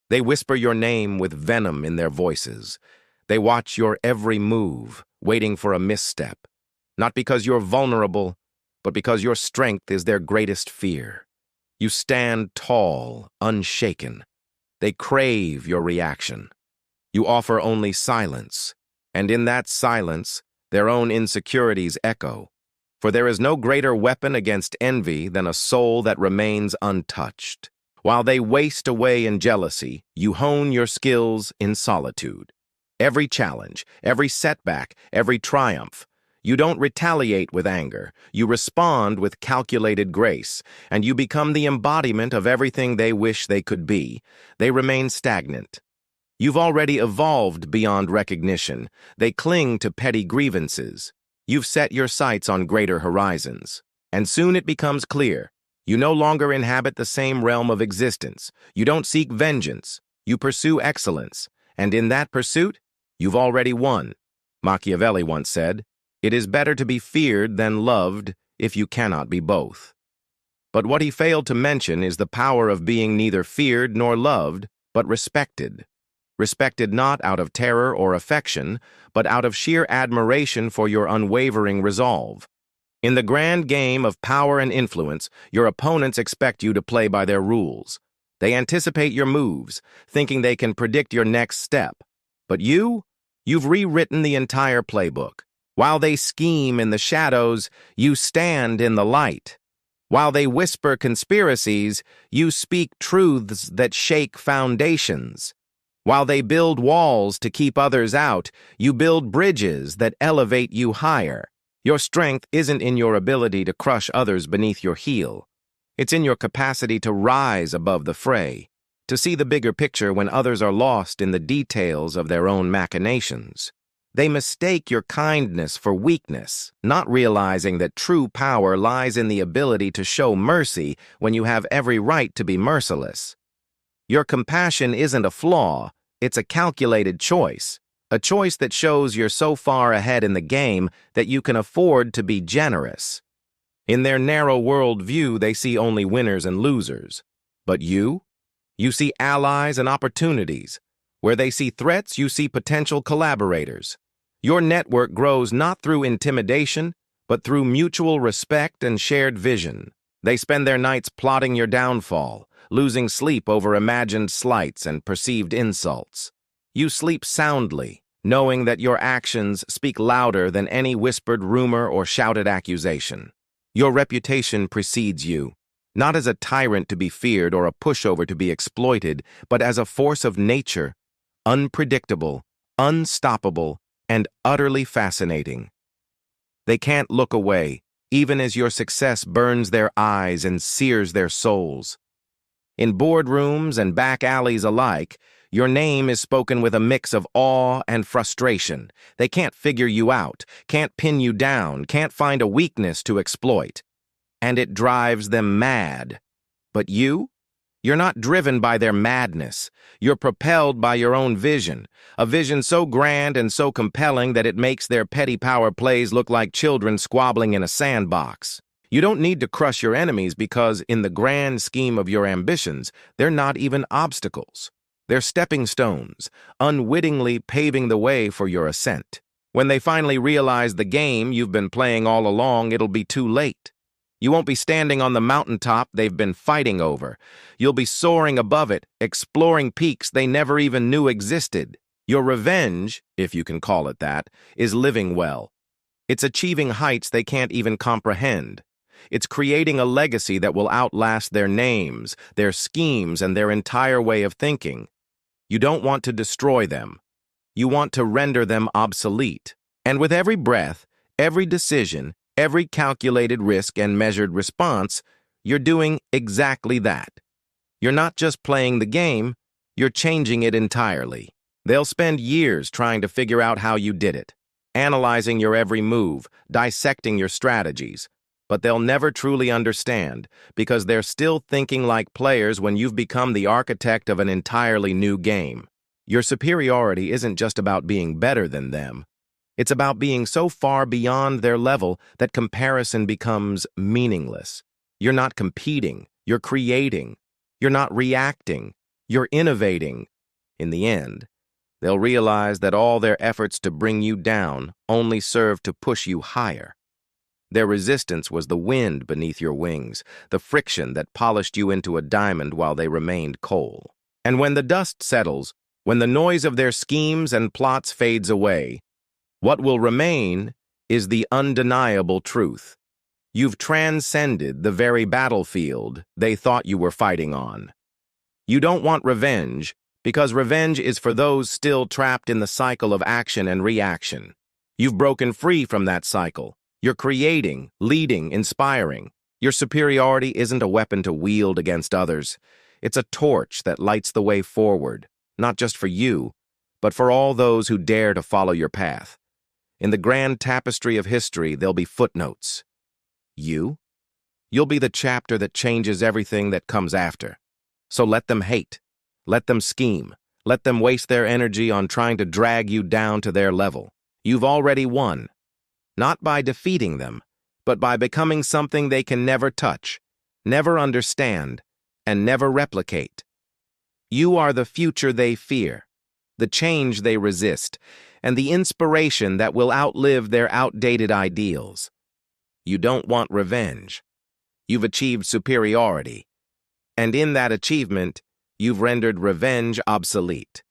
They whisper your name with venom in their voices. They watch your every move, waiting for a misstep. Not because you're vulnerable, but because your strength is their greatest fear. You stand tall, unshaken. They crave your reaction. You offer only silence, and in that silence, their own insecurities echo. For there is no greater weapon against envy than a soul that remains untouched. While they waste away in jealousy, you hone your skills in solitude. Every challenge, every setback, every triumph, you don't retaliate with anger. You respond with calculated grace, and you become the embodiment of everything they wish they could be. They remain stagnant. You've already evolved beyond recognition. They cling to petty grievances. You've set your sights on greater horizons. And soon it becomes clear. You no longer inhabit the same realm of existence. You don't seek vengeance. You pursue excellence. And in that pursuit, you've already won. Machiavelli once said, "It is better to be feared than loved if you cannot be both." But what he failed to mention is the power of being neither feared nor loved, but respected. Respected not out of terror or affection, but out of sheer admiration for your unwavering resolve. In the grand game of power and influence, your opponents expect you to play by their rules. They anticipate your moves, thinking they can predict your next step. But you've rewritten the entire playbook. While they scheme in the shadows, you stand in the light. While they whisper conspiracies, you speak truths that shake foundations. While they build walls to keep others out, you build bridges that elevate you higher. Your strength isn't in your ability to crush others beneath your heel. It's in your capacity to rise above the fray, to see the bigger picture when others are lost in the details of their own machinations. They mistake your kindness for weakness, not realizing that true power lies in the ability to show mercy when you have every right to be merciless. Your compassion isn't a flaw, it's a calculated choice, a choice that shows you're so far ahead in the game that you can afford to be generous. In their narrow world view, they see only winners and losers. But you see allies and opportunities. Where they see threats, you see potential collaborators. Your network grows not through intimidation, but through mutual respect and shared vision. They spend their nights plotting your downfall, losing sleep over imagined slights and perceived insults. You sleep soundly, knowing that your actions speak louder than any whispered rumor or shouted accusation. Your reputation precedes you, not as a tyrant to be feared or a pushover to be exploited, but as a force of nature, unpredictable, unstoppable, and utterly fascinating. They can't look away, even as your success burns their eyes and sears their souls. In boardrooms and back alleys alike, your name is spoken with a mix of awe and frustration. They can't figure you out, can't pin you down, can't find a weakness to exploit. And it drives them mad. But you're not driven by their madness. You're propelled by your own vision, a vision so grand and so compelling that it makes their petty power plays look like children squabbling in a sandbox. You don't need to crush your enemies because, in the grand scheme of your ambitions, they're not even obstacles. They're stepping stones, unwittingly paving the way for your ascent. When they finally realize the game you've been playing all along, it'll be too late. You won't be standing on the mountaintop they've been fighting over. You'll be soaring above it, exploring peaks they never even knew existed. Your revenge, if you can call it that, is living well. It's achieving heights they can't even comprehend. It's creating a legacy that will outlast their names, their schemes, and their entire way of thinking. You don't want to destroy them. You want to render them obsolete. And with every breath, every decision, every calculated risk and measured response, you're doing exactly that. You're not just playing the game, you're changing it entirely. They'll spend years trying to figure out how you did it, analyzing your every move, dissecting your strategies. But they'll never truly understand, because they're still thinking like players when you've become the architect of an entirely new game. Your superiority isn't just about being better than them. It's about being so far beyond their level that comparison becomes meaningless. You're not competing, you're creating. You're not reacting, You're innovating. In the end, they'll realize that all their efforts to bring you down only served to push you higher. Their resistance was the wind beneath your wings, the friction that polished you into a diamond while they remained coal. And when the dust settles, when the noise of their schemes and plots fades away, what will remain is the undeniable truth. You've transcended the very battlefield they thought you were fighting on. You don't want revenge, because revenge is for those still trapped in the cycle of action and reaction. You've broken free from that cycle. You're creating, leading, inspiring. Your superiority isn't a weapon to wield against others. It's a torch that lights the way forward, not just for you, but for all those who dare to follow your path. In the grand tapestry of history, there'll be footnotes. You? You'll be the chapter that changes everything that comes after. So let them hate. Let them scheme. Let them waste their energy on trying to drag you down to their level. You've already won. Not by defeating them, but by becoming something they can never touch, never understand, and never replicate. You are the future they fear, the change they resist, and the inspiration that will outlive their outdated ideals. You don't want revenge. You've achieved superiority. And in that achievement, you've rendered revenge obsolete.